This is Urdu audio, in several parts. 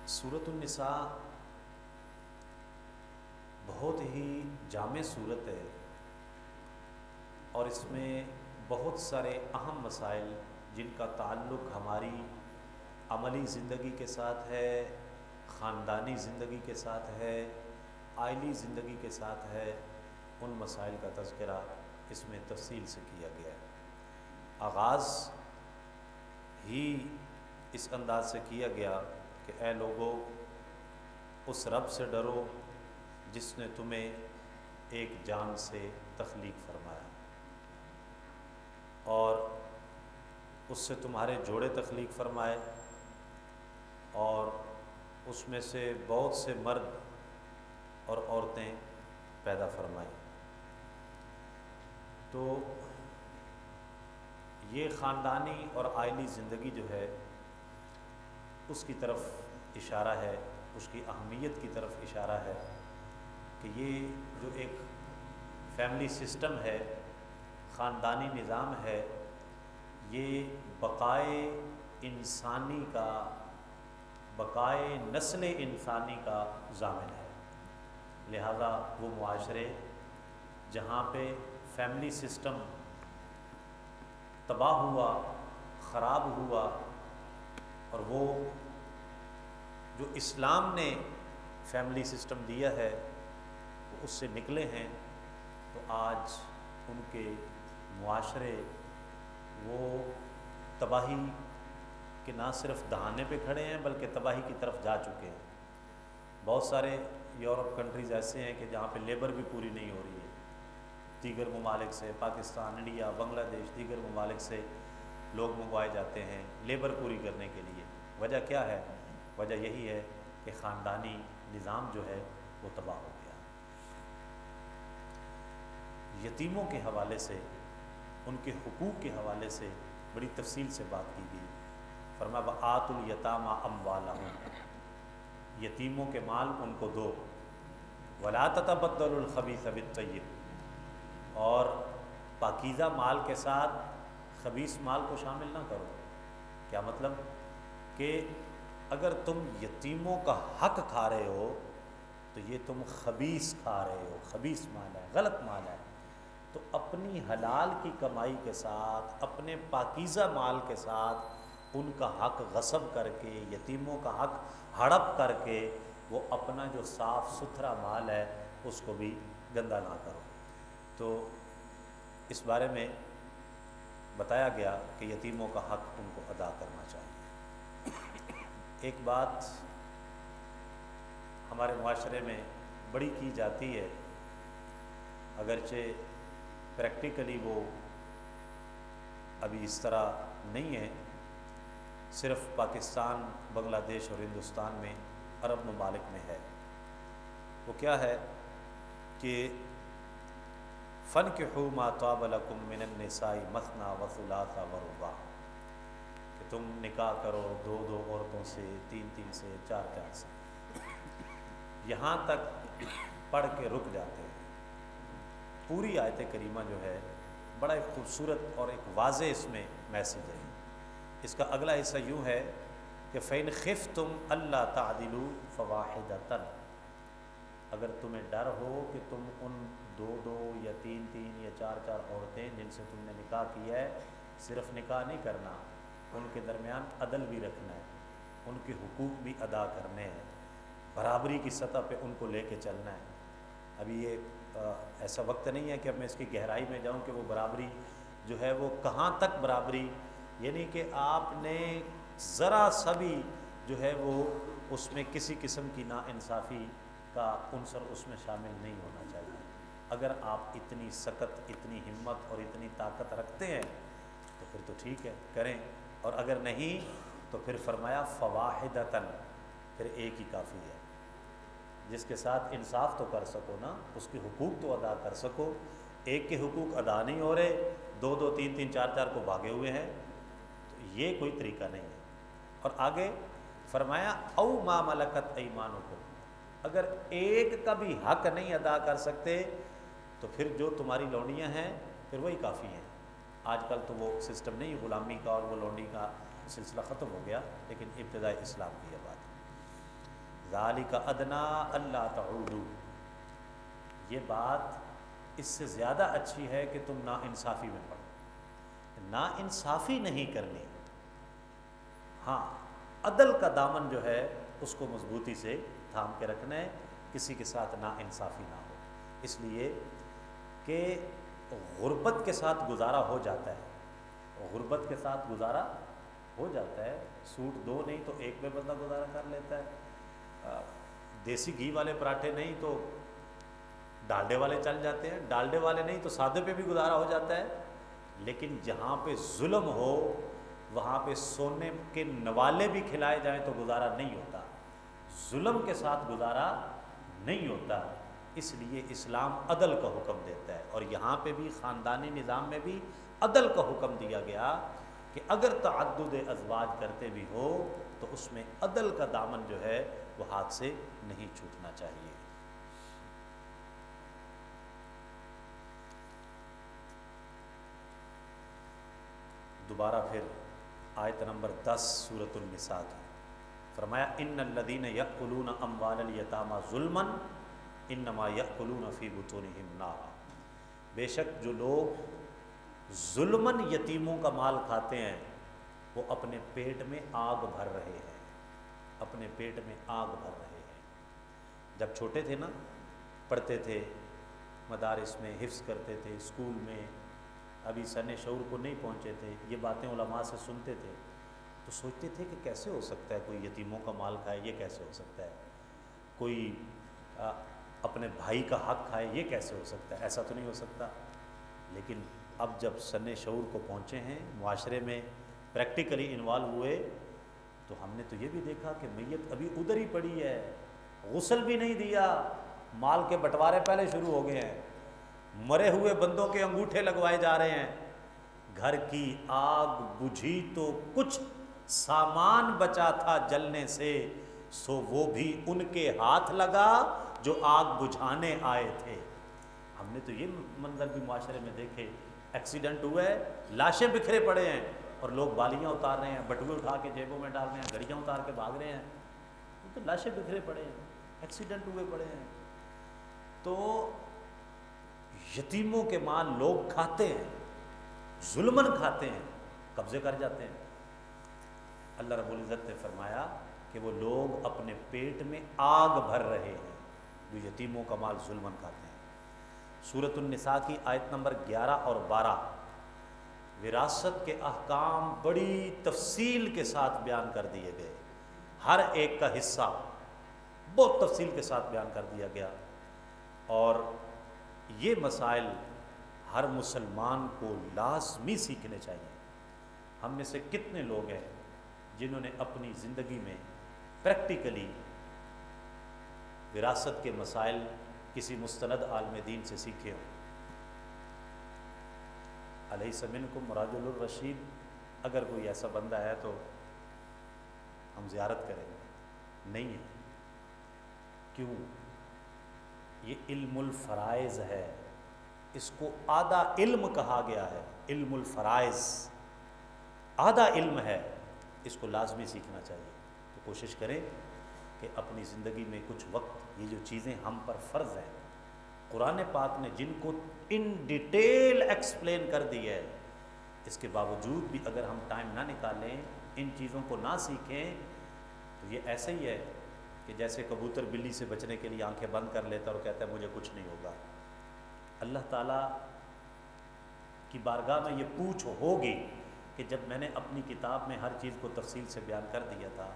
سورۃ النساء بہت ہی جامع صورت ہے اور اس میں بہت سارے اہم مسائل جن کا تعلق ہماری عملی زندگی کے ساتھ ہے، خاندانی زندگی کے ساتھ ہے، عائلی زندگی کے ساتھ ہے، ان مسائل کا تذکرہ اس میں تفصیل سے کیا گیا ہے۔ آغاز ہی اس انداز سے کیا گیا کہ اے لوگو، اس رب سے ڈرو جس نے تمہیں ایک جان سے تخلیق فرمایا اور اس سے تمہارے جوڑے تخلیق فرمائے اور اس میں سے بہت سے مرد اور عورتیں پیدا فرمائیں۔ تو یہ خاندانی اور عائلی زندگی جو ہے اس کی طرف اشارہ ہے، اس کی اہمیت کی طرف اشارہ ہے کہ یہ جو ایک فیملی سسٹم ہے، خاندانی نظام ہے، یہ بقائے انسانی کا، بقائے نسل انسانی کا ضامن ہے۔ لہذا وہ معاشرے جہاں پہ فیملی سسٹم تباہ ہوا، خراب ہوا، اور وہ جو اسلام نے فیملی سسٹم دیا ہے وہ اس سے نکلے ہیں، تو آج ان کے معاشرے وہ تباہی کے نہ صرف دہانے پہ کھڑے ہیں بلکہ تباہی کی طرف جا چکے ہیں۔ بہت سارے یورپ کنٹریز ایسے ہیں کہ جہاں پہ لیبر بھی پوری نہیں ہو رہی ہے، دیگر ممالک سے، پاکستان، انڈیا، بنگلہ دیش، دیگر ممالک سے لوگ منگوائے جاتے ہیں لیبر پوری کرنے کے لیے۔ وجہ کیا ہے؟ وجہ یہی ہے کہ خاندانی نظام جو ہے وہ تباہ ہو گیا۔ یتیموں کے حوالے سے، ان کے حقوق کے حوالے سے بڑی تفصیل سے بات کی گئی۔ فرمایا وَآتُوا الْيَتَامَىٰ أَمْوَالَهُمْ، یتیموں کے مال ان کو دو، وَلَا تَتَبَدَّلُوا الْخَبِيثَ بِالطَّيِّبِ، اور پاکیزہ مال کے ساتھ خبیث مال کو شامل نہ کرو۔ کیا مطلب؟ کہ اگر تم یتیموں کا حق کھا رہے ہو تو یہ تم خبیث کھا رہے ہو، خبیث مال ہے، غلط مال ہے۔ تو اپنی حلال کی کمائی کے ساتھ، اپنے پاکیزہ مال کے ساتھ ان کا حق غصب کر کے، یتیموں کا حق ہڑپ کر کے، وہ اپنا جو صاف ستھرا مال ہے اس کو بھی گندا نہ کرو۔ تو اس بارے میں بتایا گیا کہ یتیموں کا حق ان کو ادا کرنا چاہیے۔ ایک بات ہمارے معاشرے میں بڑی کی جاتی ہے، اگرچہ پریکٹیکلی وہ ابھی اس طرح نہیں ہے، صرف پاکستان، بنگلہ دیش اور ہندوستان میں، عرب ممالک میں ہے۔ وہ کیا ہے کہ فَانْكِحُوا مَا طَابَ لَكُم مِّنَ النِّسَاءِ مَثْنَىٰ وَثُلَاثَ وَرُبَاعَ، کہ تم نکاح کرو دو دو عورتوں سے، تین تین سے، چار چار سے، یہاں تک پڑھ کے رک جاتے ہیں۔ پوری آیت کریمہ جو ہے بڑا ایک خوبصورت اور ایک واضح اس میں میسج ہے۔ اس کا اگلا حصہ یوں ہے کہ فَإِنْ خِفْتُمْ أَلَّا تَعْدِلُوا فَوَاحِدَةً، اگر تمہیں ڈر ہو کہ تم ان دو دو یا تین تین یا چار چار عورتیں جن سے تم نے نکاح کیا ہے، صرف نکاح نہیں کرنا، ان کے درمیان عدل بھی رکھنا ہے، ان کے حقوق بھی ادا کرنے ہیں، برابری کی سطح پہ ان کو لے کے چلنا ہے۔ ابھی یہ ایسا وقت نہیں ہے کہ اب میں اس کی گہرائی میں جاؤں کہ وہ برابری جو ہے وہ کہاں تک برابری، یعنی کہ آپ نے ذرا سا بھی جو ہے وہ اس میں کسی قسم کی ناانصافی کا عنصر اس میں شامل نہیں ہونا چاہیے۔ اگر آپ اتنی سخت، اتنی ہمت اور اتنی طاقت رکھتے ہیں تو پھر تو ٹھیک ہے، کریں، اور اگر نہیں تو پھر فرمایا فواحدتاً، پھر ایک ہی کافی ہے، جس کے ساتھ انصاف تو کر سکو نا، اس کے حقوق تو ادا کر سکو۔ ایک کے حقوق ادا نہیں ہو رہے، دو دو تین تین چار چار کو بھاگے ہوئے ہیں، تو یہ کوئی طریقہ نہیں ہے۔ اور آگے فرمایا او ما ملکت ایمانکم، اگر ایک کا بھی حق نہیں ادا کر سکتے تو پھر جو تمہاری لونڈیاں ہیں پھر وہی کافی ہیں۔ آج کل تو وہ سسٹم نہیں، غلامی کا اور وہ لونڈی کا سلسلہ ختم ہو گیا، لیکن ابتدائی اسلام کی یہ بات ہے۔ ذالک ادنا اللہ تعودوا، یہ بات اس سے زیادہ اچھی ہے کہ تم ناانصافی میں پڑو، ناانصافی نہیں کرنی، ہاں عدل کا دامن جو ہے اس کو مضبوطی سے تھام کے رکھنا ہے، کسی کے ساتھ ناانصافی نہ ہو، اس لیے کہ غربت کے ساتھ گزارا ہو جاتا ہے، غربت کے ساتھ گزارا ہو جاتا ہے، سوٹ دو نہیں تو ایک میں بندہ گزارا کر لیتا ہے، دیسی گھی والے پراٹھے نہیں تو ڈالڈے والے چل جاتے ہیں، ڈالڈے والے نہیں تو سادے پہ بھی گزارا ہو جاتا ہے، لیکن جہاں پہ ظلم ہو وہاں پہ سونے کے نوالے بھی کھلائے جائیں تو گزارا نہیں ہوتا، ظلم کے ساتھ گزارا نہیں ہوتا، اس لیے اسلام عدل کا حکم دیتا ہے، اور یہاں پہ بھی خاندانی نظام میں بھی عدل کا حکم دیا گیا کہ اگر تعدد ازواج کرتے بھی ہو تو اس میں عدل کا دامن جو ہے وہ ہاتھ سے نہیں چھوٹنا چاہیے۔ دوبارہ پھر آیت نمبر 10 سورۃ النساء کی، فرمایا ان الذین یأکلون اموال الیتامی ظلما انما یأکلون فی بطونہم نارا، بے شک جو لوگ ظلماً یتیموں کا مال کھاتے ہیں وہ اپنے پیٹ میں آگ بھر رہے ہیں، اپنے پیٹ میں آگ بھر رہے ہیں۔ جب چھوٹے تھے نا، پڑھتے تھے مدارس میں، حفظ کرتے تھے، اسکول میں، ابھی سن شعور کو نہیں پہنچے تھے، یہ باتیں علماء سے سنتے تھے تو سوچتے تھے کہ کیسے ہو سکتا ہے کوئی یتیموں کا مال کھائے، یہ کیسے ہو سکتا ہے، کوئی اپنے بھائی کا حق کھائے، یہ کیسے ہو سکتا ہے، ایسا تو نہیں ہو سکتا۔ لیکن اب جب سن شعور کو پہنچے ہیں، معاشرے میں پریکٹیکلی انوالو ہوئے، تو ہم نے تو یہ بھی دیکھا کہ میت ابھی ادھر ہی پڑی ہے، غسل بھی نہیں دیا، مال کے بٹوارے پہلے شروع ہو گئے ہیں، مرے ہوئے بندوں کے انگوٹھے لگوائے جا رہے ہیں، گھر کی آگ بجھی تو کچھ سامان بچا تھا جلنے سے، سو وہ بھی ان کے ہاتھ لگا جو آگ بجھانے آئے تھے۔ ہم نے تو یہ منظر بھی معاشرے میں دیکھے، ایکسیڈنٹ ہوا ہے، لاشیں بکھرے پڑے ہیں اور لوگ بالیاں اتار رہے ہیں، بٹوے اٹھا کے جیبوں میں ڈال رہے ہیں، گھڑیاں اتار کے بھاگ رہے ہیں، تو لاشیں بکھرے پڑے ہیں، ایکسیڈنٹ ہوئے پڑے ہیں۔ تو یتیموں کے مال لوگ کھاتے ہیں، ظلماً کھاتے ہیں، قبضے کر جاتے ہیں۔ اللہ رب العزت نے فرمایا کہ وہ لوگ اپنے پیٹ میں آگ بھر رہے ہیں جو یتیموں کا مال ظلماً کھاتے ہیں۔ سورۃ النساء کی آیت نمبر 11 اور 12 وراثت کے احکام بڑی تفصیل کے ساتھ بیان کر دیے گئے، ہر ایک کا حصہ بہت تفصیل کے ساتھ بیان کر دیا گیا، اور یہ مسائل ہر مسلمان کو لازمی سیکھنے چاہیے۔ ہم میں سے کتنے لوگ ہیں جنہوں نے اپنی زندگی میں پریکٹیکلی وراثت کے مسائل کسی مستند عالم دین سے سیکھے ہوں؟ الیس منکم رجل الرشید، اگر کوئی ایسا بندہ ہے تو ہم زیارت کریں گے، نہیں ہے، کیوں؟ یہ علم الفرائض ہے، اس کو آدھا علم کہا گیا ہے، علم الفرائض آدھا علم ہے، اس کو لازمی سیکھنا چاہیے۔ تو کوشش کریں کہ اپنی زندگی میں کچھ وقت یہ جو چیزیں ہم پر فرض ہیں، قرآن پاک نے جن کو ان ڈیٹیل ایکسپلین کر دی ہے، اس کے باوجود بھی اگر ہم ٹائم نہ نکالیں، ان چیزوں کو نہ سیکھیں، تو یہ ایسے ہی ہے کہ جیسے کبوتر بلی سے بچنے کے لیے آنکھیں بند کر لیتا ہے اور کہتا ہے مجھے کچھ نہیں ہوگا۔ اللہ تعالیٰ کی بارگاہ میں یہ پوچھ ہوگی کہ جب میں نے اپنی کتاب میں ہر چیز کو تفصیل سے بیان کر دیا تھا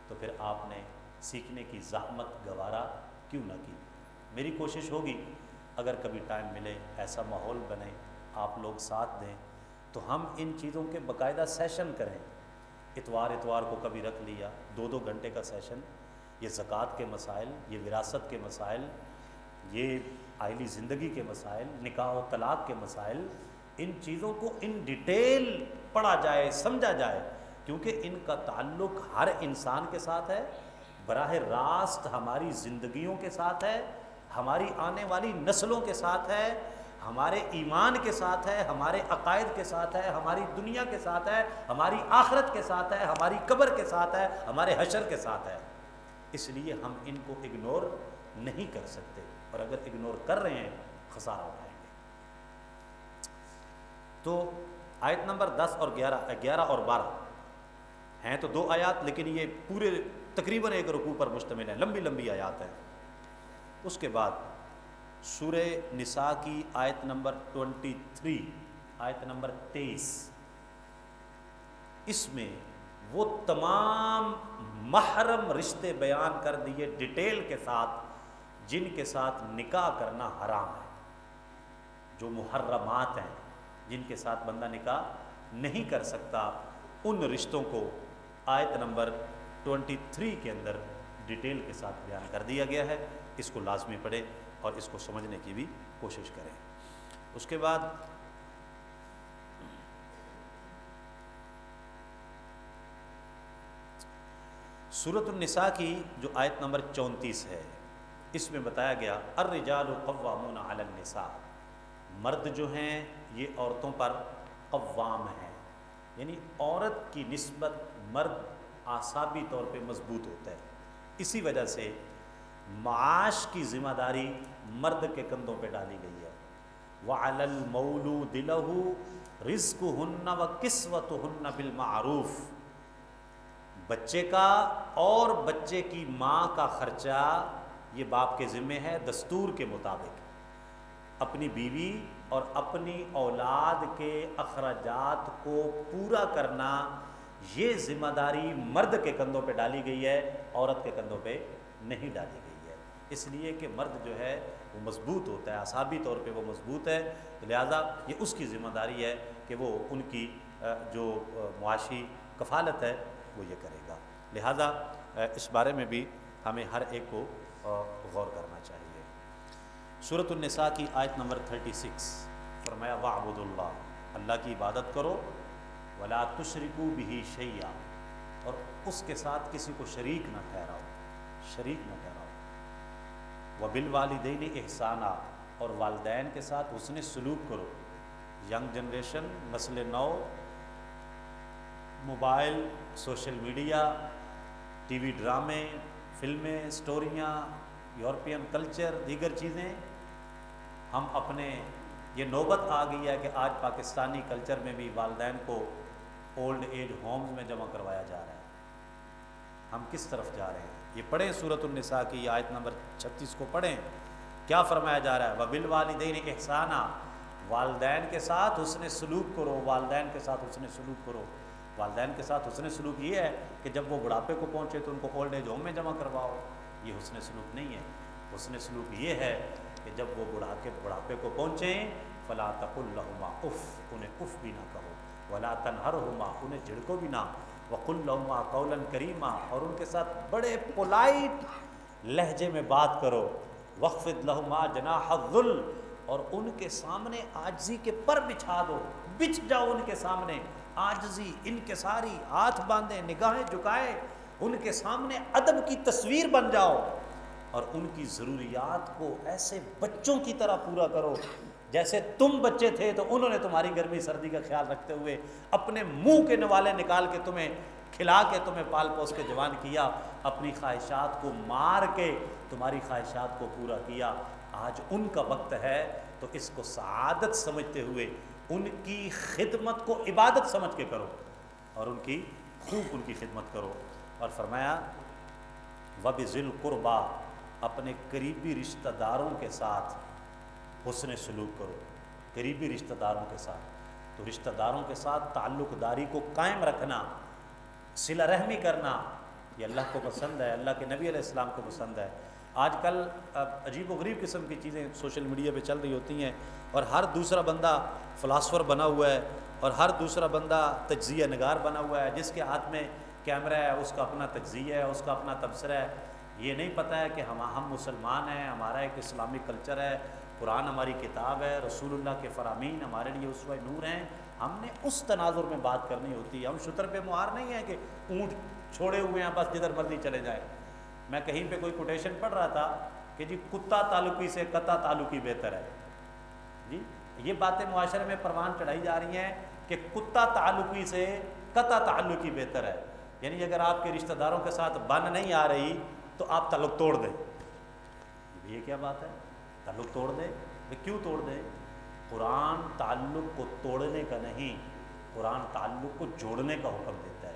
تو پھر آپ نے سیکھنے کی زحمت گوارا کیوں نہ کی؟ میری کوشش ہوگی اگر کبھی ٹائم ملے، ایسا ماحول بنے، آپ لوگ ساتھ دیں تو ہم ان چیزوں کے باقاعدہ سیشن کریں۔ اتوار کو کبھی رکھ لیا 2 گھنٹے کا سیشن، یہ زکوٰۃ کے مسائل، یہ وراثت کے مسائل، یہ آئلی زندگی کے مسائل، نکاح و طلاق کے مسائل، ان چیزوں کو ان ڈیٹیل پڑھا جائے، سمجھا جائے، کیونکہ ان کا تعلق ہر انسان کے ساتھ ہے، براہ راست ہماری زندگیوں کے ساتھ ہے، ہماری آنے والی نسلوں کے ساتھ ہے، ہمارے ایمان کے ساتھ ہے، ہمارے عقائد کے ساتھ ہے، ہماری دنیا کے ساتھ ہے، ہماری آخرت کے ساتھ ہے، ہماری قبر کے ساتھ ہے، ہمارے حشر کے ساتھ ہے۔ اس لیے ہم ان کو اگنور نہیں کر سکتے، اور اگر اگنور کر رہے ہیں خسارہ اٹھائیں گے۔ تو آیت نمبر 10 اور 11 اور 12 ہیں تو 2 آیات، لیکن یہ پورے تقریباً ایک رکوع پر مشتمل ہیں، لمبی لمبی آیات ہیں۔ اس کے بعد سورہ نساء کی آیت نمبر 23، آیت نمبر 23، اس میں وہ تمام محرم رشتے بیان کر دیے ڈیٹیل کے ساتھ جن کے ساتھ نکاح کرنا حرام ہے، جو محرمات ہیں جن کے ساتھ بندہ نکاح نہیں کر سکتا، ان رشتوں کو آیت نمبر 23 کے اندر ڈیٹیل کے ساتھ بیان کر دیا گیا ہے۔ اس کو لازمی پڑھیں اور اس کو سمجھنے کی بھی کوشش کریں۔ اس کے بعد سورۃ النساء کی جو آیت نمبر 34 ہے، اس میں بتایا گیا الرجال قوامون علی النساء، مرد جو ہیں یہ عورتوں پر قوام ہیں، یعنی عورت کی نسبت مرد اعصابی طور پہ مضبوط ہوتا ہے، اسی وجہ سے معاش کی ذمہ داری مرد کے کندھوں پہ ڈالی گئی ہے۔ وعلی المولود لہ رزقہن وکسوتہن بالمعروف، بچے کا اور بچے کی ماں کا خرچہ یہ باپ کے ذمہ ہے دستور کے مطابق، اپنی بیوی اور اپنی اولاد کے اخراجات کو پورا کرنا یہ ذمہ داری مرد کے کندھوں پہ ڈالی گئی ہے، عورت کے کندھوں پہ نہیں ڈالی گئی ہے، اس لیے کہ مرد جو ہے وہ مضبوط ہوتا ہے، اعصابی طور پہ وہ مضبوط ہے، لہذا یہ اس کی ذمہ داری ہے کہ وہ ان کی جو معاشی کفالت ہے وہ یہ کرے گا، لہذا اس بارے میں بھی ہمیں ہر ایک کو غور کرنا چاہیے۔ سورۃ النساء کی آیت نمبر 36 فرمایا وَاعْبُدُوا اللَّهَ، اللہ کی عبادت کرو، وَلَا تُشْرِكُوا بِهِ شَيْئًا، اور اس کے ساتھ کسی کو شریک نہ ٹھہراؤ، شریک نہ ٹھہراؤ، وَبِالْوَالِدَيْنِ إِحْسَانًا، اور والدین کے ساتھ حسن سلوک کرو۔ ینگ جنریشن، نسل نو، mobile, social media, T V ڈرامے، فلمیں، سٹوریاں، یورپین کلچر، دیگر چیزیں، ہم اپنے یہ نوبت آ گئی ہے کہ آج پاکستانی کلچر میں بھی والدین کو اولڈ ایج ہومز میں جمع کروایا جا رہا ہے۔ ہم کس طرف جا رہے ہیں؟ یہ پڑھیں سورۃ النساء کی آیت نمبر 36 کو پڑھیں، کیا فرمایا جا رہا ہے؟ وَبِالْوَالِدَيْنِ إِحْسَانًا، والدین کے ساتھ حسن سلوک کرو، والدین کے ساتھ حسن سلوک کرو۔ والدین کے ساتھ حسن سلوک یہ ہے کہ جب وہ بڑھاپے کو پہنچے تو ان کو اولڈ ایج ہوم میں جمع کرواؤ، یہ حسن سلوک نہیں ہے۔ حسن سلوک یہ ہے کہ جب وہ بڑھاپے کو پہنچیں فلا تقل لہما اف، انہیں اف بھی نہ کہو، ولا تنہرہما، انہیں جھڑکو بھی نہ، وقل لہما قولا کریما، اور ان کے ساتھ بڑے پولائٹ لہجے میں بات کرو، واخفض لہما جناح الذل، اور ان کے سامنے عاجزی کے پر بچھا دو، بچھ جاؤ ان کے سامنے، عاجزی، انکساری، ہاتھ باندھے، نگاہیں جھکائے، ان کے سامنے ادب کی تصویر بن جاؤ، اور ان کی ضروریات کو ایسے بچوں کی طرح پورا کرو جیسے تم بچے تھے تو انہوں نے تمہاری گرمی سردی کا خیال رکھتے ہوئے اپنے منہ کے نوالے نکال کے تمہیں کھلا کے تمہیں پال پوس کے جوان کیا، اپنی خواہشات کو مار کے تمہاری خواہشات کو پورا کیا۔ آج ان کا وقت ہے تو اس کو سعادت سمجھتے ہوئے ان کی خدمت کو عبادت سمجھ کے کرو، اور ان کی خوب ان کی خدمت کرو۔ اور فرمایا وَبِذِي الْقُرْبَى، اپنے قریبی رشتہ داروں کے ساتھ حسن سلوک کرو، قریبی رشتہ داروں کے ساتھ، تو رشتہ داروں کے ساتھ تعلق داری کو قائم رکھنا، صلہ رحمی کرنا، یہ اللہ کو پسند ہے، اللہ کے نبی علیہ السلام کو پسند ہے۔ آج کل عجیب و غریب قسم کی چیزیں سوشل میڈیا پہ چل رہی ہوتی ہیں، اور ہر دوسرا بندہ فلاسفر بنا ہوا ہے، اور ہر دوسرا بندہ تجزیہ نگار بنا ہوا ہے، جس کے ہاتھ میں کیمرہ ہے اس کا اپنا تجزیہ ہے، اس کا اپنا تبصرہ ہے۔ یہ نہیں پتہ ہے کہ ہم مسلمان ہیں، ہمارا ایک اسلامی کلچر ہے، قرآن ہماری کتاب ہے، رسول اللہ کے فرامین ہمارے لیے اسوہ نور ہیں۔ ہم نے اس تناظر میں بات کرنی ہوتی ہے، ہم شتر پہ مہار نہیں ہیں کہ اونٹ چھوڑے ہوئے ہیں بس جدھر مرضی چلے جائیں۔ میں کہیں پہ کوئی کوٹیشن پڑھ رہا تھا کہ جی کتا تعلقی سے قطع تعلقی بہتر ہے، جی یہ باتیں معاشرے میں پروان چڑھائی جا رہی ہیں کہ کتا تعلقی سے قطع تعلقی بہتر ہے، یعنی اگر آپ کے رشتہ داروں کے ساتھ بن نہیں آ رہی تو آپ تعلق توڑ دیں۔ یہ کیا بات ہے؟ تعلق توڑ دیں؟ کیوں توڑ دیں؟ قرآن تعلق کو توڑنے کا نہیں، قرآن تعلق کو جوڑنے کا حکم دیتا ہے۔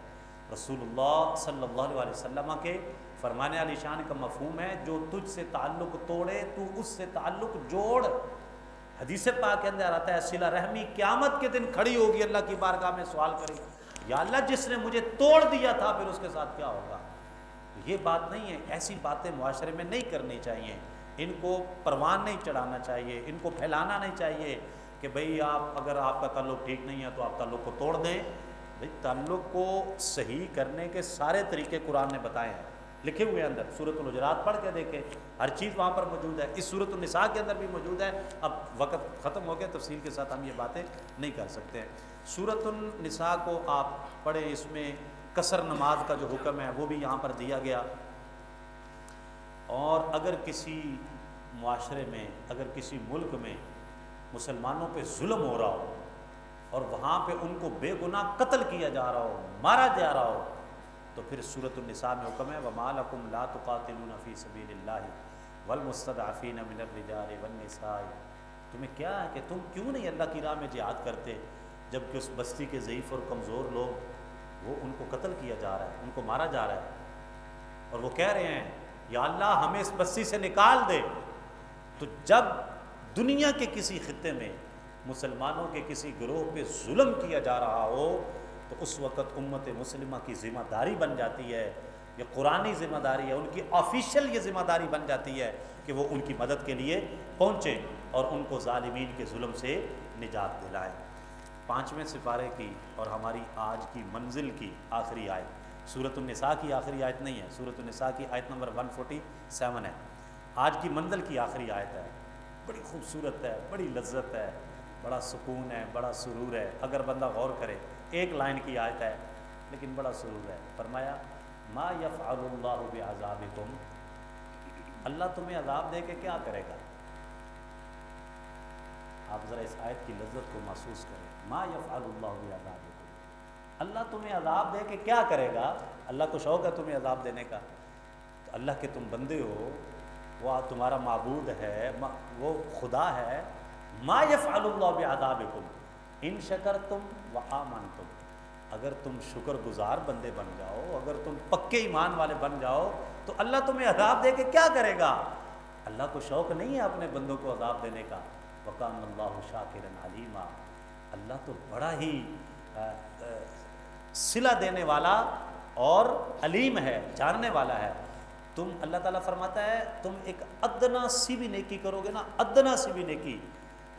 رسول اللہ صلی اللہ علیہ وسلم کے فرمانے علی شان کا مفہوم ہے جو تجھ سے تعلق توڑے تو اس سے تعلق جوڑ۔ حدیث پاک کے اندر آتا ہے صلہ رحمی قیامت کے دن کھڑی ہوگی، اللہ کی بارگاہ میں سوال کرے گی، یا اللہ جس نے مجھے توڑ دیا تھا پھر اس کے ساتھ کیا ہوگا؟ یہ بات نہیں ہے، ایسی باتیں معاشرے میں نہیں کرنی چاہیے، ان کو پروان نہیں چڑھانا چاہیے، ان کو پھیلانا نہیں چاہیے کہ بھئی آپ اگر آپ کا تعلق ٹھیک نہیں ہے تو آپ تعلق کو توڑ دیں۔ بھئی تعلق کو صحیح کرنے کے سارے طریقے قرآن نے بتائے ہیں، لکھے ہوئے اندر۔ سورۃ الحجرات پڑھ کے دیکھیں، ہر چیز وہاں پر موجود ہے، اس سورۃ النساء کے اندر بھی موجود ہے۔ اب وقت ختم ہو گیا، تفصیل کے ساتھ ہم یہ باتیں نہیں کر سکتے ہیں۔ سورۃ النساء کو آپ پڑھیں، اس میں قصر نماز کا جو حکم ہے وہ بھی یہاں پر دیا گیا۔ اور اگر کسی معاشرے میں، اگر کسی ملک میں مسلمانوں پہ ظلم ہو رہا ہو اور وہاں پہ ان کو بے گناہ قتل کیا جا رہا ہو، مارا جا رہا ہو، تو پھر سورۃ النساء میں حکم ہے وَمَا لَكُمْ لَا تُقَاتِلُونَ فِي سَبِيلِ اللَّهِ وَالْمُسْتَضْعَفِينَ مِنَ الرِّجَالِ وَالنِّسَاءِ، تمہیں کیا ہے کہ تم کیوں نہیں اللہ کی راہ میں جہاد کرتے، جبکہ اس بستی کے ضعیف اور کمزور لوگ وہ ان کو قتل کیا جا رہا ہے، ان کو مارا جا رہا ہے، اور وہ کہہ رہے ہیں یا اللہ ہمیں اس بستی سے نکال دے۔ تو جب دنیا کے کسی خطے میں مسلمانوں کے کسی گروہ پہ ظلم کیا جا رہا ہو تو اس وقت امت مسلمہ کی ذمہ داری بن جاتی ہے، یہ قرآنی ذمہ داری ہے، ان کی آفیشیل یہ ذمہ داری بن جاتی ہے کہ وہ ان کی مدد کے لیے پہنچیں اور ان کو ظالمین کے ظلم سے نجات دلائیں۔ 5ویں سپارے کی اور ہماری آج کی منزل کی آخری آیت سورۃ النساء کی آخری آیت نہیں ہے، سورۃ النساء کی آیت نمبر 147 ہے، آج کی منزل کی آخری آیت ہے۔ بڑی خوبصورت ہے، بڑی لذت ہے، بڑا سکون ہے، بڑا سرور ہے اگر بندہ غور کرے۔ ایک لائن کی آیت ہے لیکن بڑا سرور ہے۔ فرمایا ما یفعل اللہ بعذابکم، اللہ تمہیں عذاب دے کے کیا کرے گا؟ آپ ذرا اس آیت کی لذت کو محسوس کریں۔ ما یفعل اللہ بعذابکم، اللہ تمہیں عذاب دے کے کیا کرے گا؟ اللہ کو شوق ہے تمہیں عذاب دینے کا، تو اللہ کے تم بندے ہو، وہ تمہارا معبود ہے، وہ خدا ہے۔ ما یفعل اللہ بعذابکم ان شکرتم وآمنتم، اگر تم شکر گزار بندے بن جاؤ، اگر تم پکے ایمان والے بن جاؤ تو اللہ تمہیں عذاب دے کے کیا کرے گا؟ اللہ کو شوق نہیں ہے اپنے بندوں کو عذاب دینے کا۔ وَكَانَ اللَّهُ شَاكِرًا عَلِيمًا، اللہ تو بڑا ہی صلہ دینے والا اور علیم ہے، جاننے والا ہے۔ تم اللہ تعالیٰ فرماتا ہے تم ایک ادنا سی بھی نیکی کرو گے نا، ادنا سی بھی نیکی،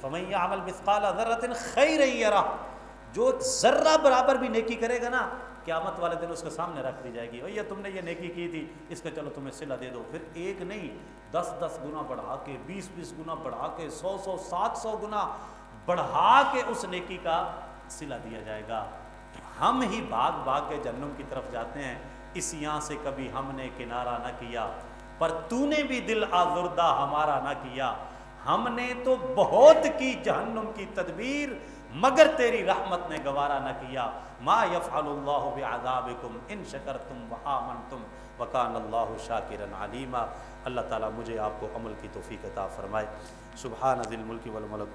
فَمَن يَعْمَلْ مِثْقَالَ ذَرَّةٍ خَيْرًا يَرَهُ، جو ایک ذرہ برابر بھی نیکی کرے گا نا، قیامت والے دن اس کے سامنے رکھ دی جائے گی، بھیا تم نے یہ نیکی کی تھی، اس کا چلو تمہیں صلہ دے دو۔ پھر ایک نہیں 10 گنا بڑھا کے، 20 گنا بڑھا کے، 100 700 گنا بڑھا کے اس نیکی کا صلہ دیا جائے گا۔ ہم ہی بھاگ بھاگ کے جہنم کی طرف جاتے ہیں، اس یہاں سے کبھی ہم نے کنارہ نہ کیا، پر تو نے بھی دل آزردہ ہمارا نہ کیا، ہم نے تو بہت کی جہنم کی تدبیر مگر تیری رحمت نے گوارا نہ کیا۔ ما یفعل اللہ بعذابکم ان شکرتم وآمنتم وکان اللہ شاکرا علیما۔ اللہ تعالیٰ مجھے آپ کو عمل کی توفیق عطا فرمائے۔ سبحان ذی الملک والملک